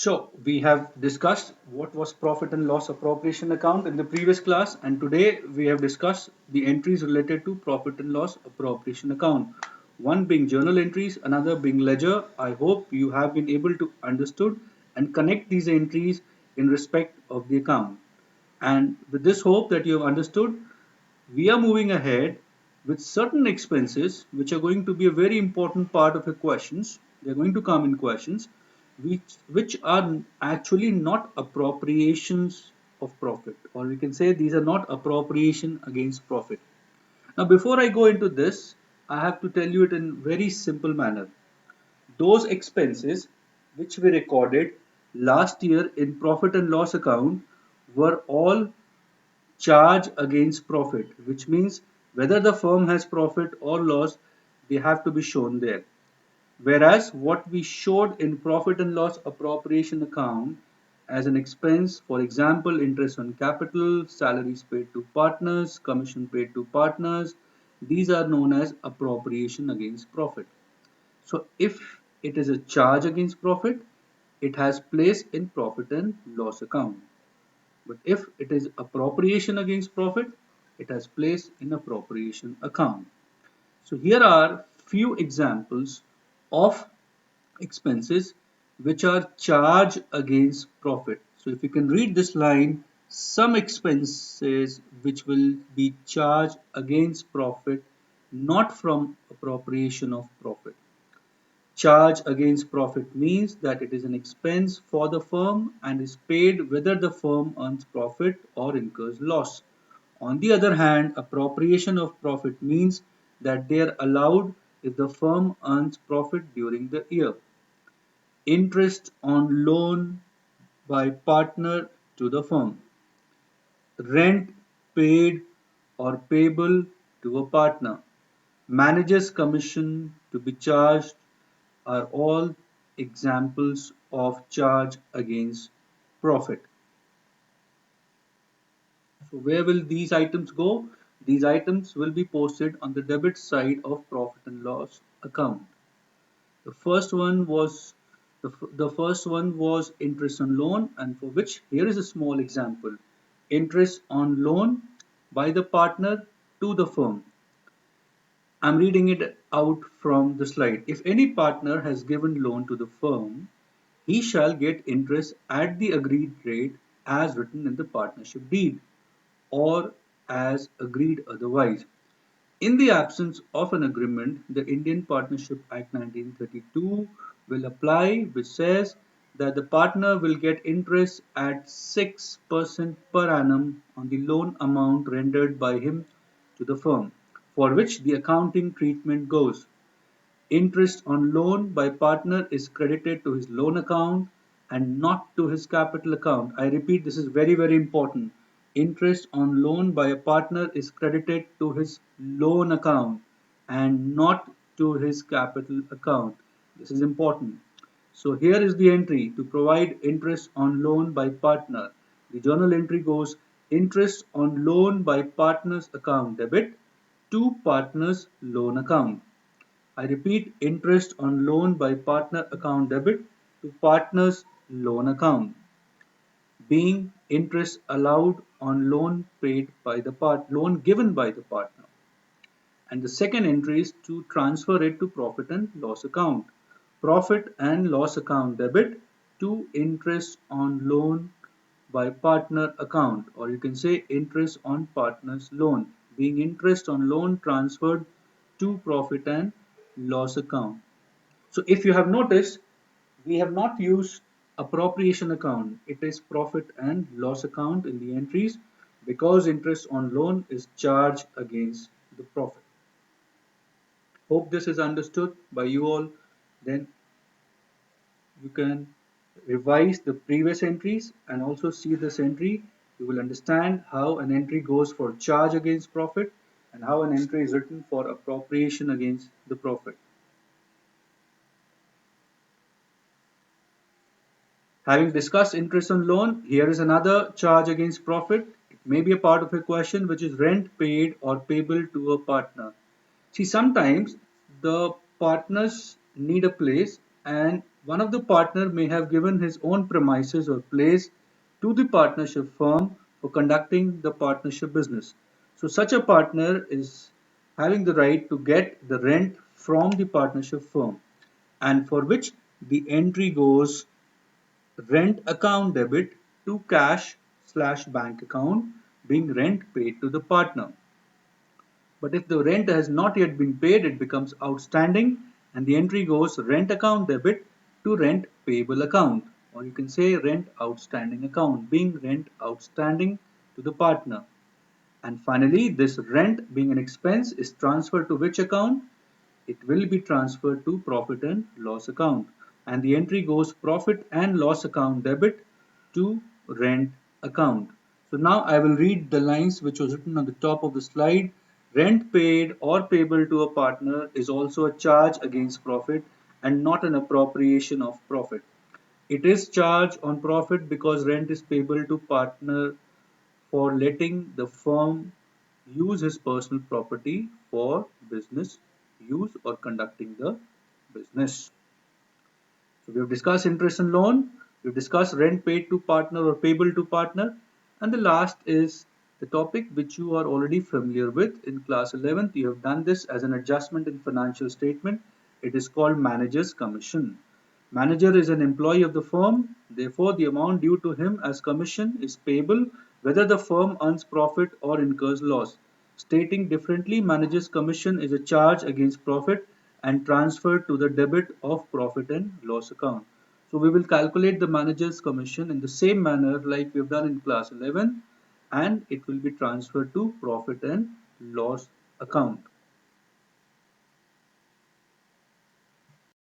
So we have discussed what was profit and loss appropriation account in the previous class, and today we have discussed the entries related to profit and loss appropriation account. One being journal entries, another being ledger. I hope you have been able to understood and connect these entries in respect of the account. And with this hope that you have understood, we are moving ahead with certain expenses which are going to be a very important part of your questions. They're going to come in questions which are actually not appropriations of profit, or we can say these are not appropriation against profit. Now, before I go into this, I have to tell you it in very simple manner. Those expenses which we recorded last year in profit and loss account were all charge against profit, which means whether the firm has profit or loss, they have to be shown there. Whereas what we showed in profit and loss appropriation account as an expense, for example, interest on capital, salaries paid to partners, commission paid to partners, these are known as appropriation against profit. So if it is a charge against profit, it has place in profit and loss account. But if it is appropriation against profit, it has place in appropriation account. So here are few examples of expenses which are charge against profit. So if you can read this line, some expenses which will be charged against profit, not from appropriation of profit. Charge against profit means that it is an expense for the firm and is paid whether the firm earns profit or incurs loss. On the other hand, appropriation of profit means that they are allowed if the firm earns profit during the year. Interest on loan by partner to the firm. Rent paid or payable to a partner. Manager's commission to be charged are all examples of charge against profit. So where will these items go? These items will be posted on the debit side of profit and loss account. The first one was the first one was interest on loan, and for which here is a small example. Interest on loan by the partner to the firm. I'm reading it out from the slide. If any partner has given loan to the firm, he shall get interest at the agreed rate as written in the partnership deed or as agreed otherwise. In the absence of an agreement, the Indian Partnership Act 1932 will apply, which says that the partner will get interest at 6% per annum on the loan amount rendered by him to the firm, for which the accounting treatment goes. Interest on loan by partner is credited to his loan account and not to his capital account. I repeat, this is very, very important. Interest on loan by a partner is credited to his loan account and not to his capital account. This is important. So here is the entry to provide interest on loan by partner. The journal entry goes interest on loan by partner's account debit to partner's loan account. I repeat, interest on loan by partner account debit to partner's loan account, being interest allowed on loan paid by the loan given by the partner. And the second entry is to transfer it to profit and loss account. Profit and loss account debit to interest on loan by partner account, or you can say interest on partner's loan, being interest on loan transferred to profit and loss account. So if you have noticed, we have not used appropriation account. It is profit and loss account in the entries because interest on loan is charged against the profit. Hope this is understood by you all. Then you can revise the previous entries and also see this entry. You will understand how an entry goes for charge against profit and how an entry is written for appropriation against the profit. Having discussed interest on loan, here is another charge against profit. It may be a part of a question, which is rent paid or payable to a partner. See, sometimes the partners need a place and One of the partner may have given his own premises or place to the partnership firm for conducting the partnership business. So such a partner is having the right to get the rent from the partnership firm, and for which the entry goes rent account debit to cash/bank account, being rent paid to the partner. But if the rent has not yet been paid, it becomes outstanding, and the entry goes rent account debit to rent payable account, or you can say rent outstanding account, being rent outstanding to the partner. And finally, this rent being an expense is transferred to which account? It will be transferred to profit and loss account, and the entry goes profit and loss account debit to rent account. So now I will read the lines which was written on the top of the slide. Rent paid or payable to a partner is also a charge against profit and not an appropriation of profit. It is charge on profit because rent is payable to partner for letting the firm use his personal property for business use or conducting the business. So we have discussed interest and loan, we've discussed rent paid to partner or payable to partner, and the last is the topic which you are already familiar with in class 11th. You have done this as an adjustment in financial statement. It is called manager's commission. Manager is an employee of the firm, therefore the amount due to him as commission is payable whether the firm earns profit or incurs loss. Stating differently, manager's commission is a charge against profit and transferred to the debit of profit and loss account. So we will calculate the manager's commission in the same manner like we have done in class 11, and it will be transferred to profit and loss account.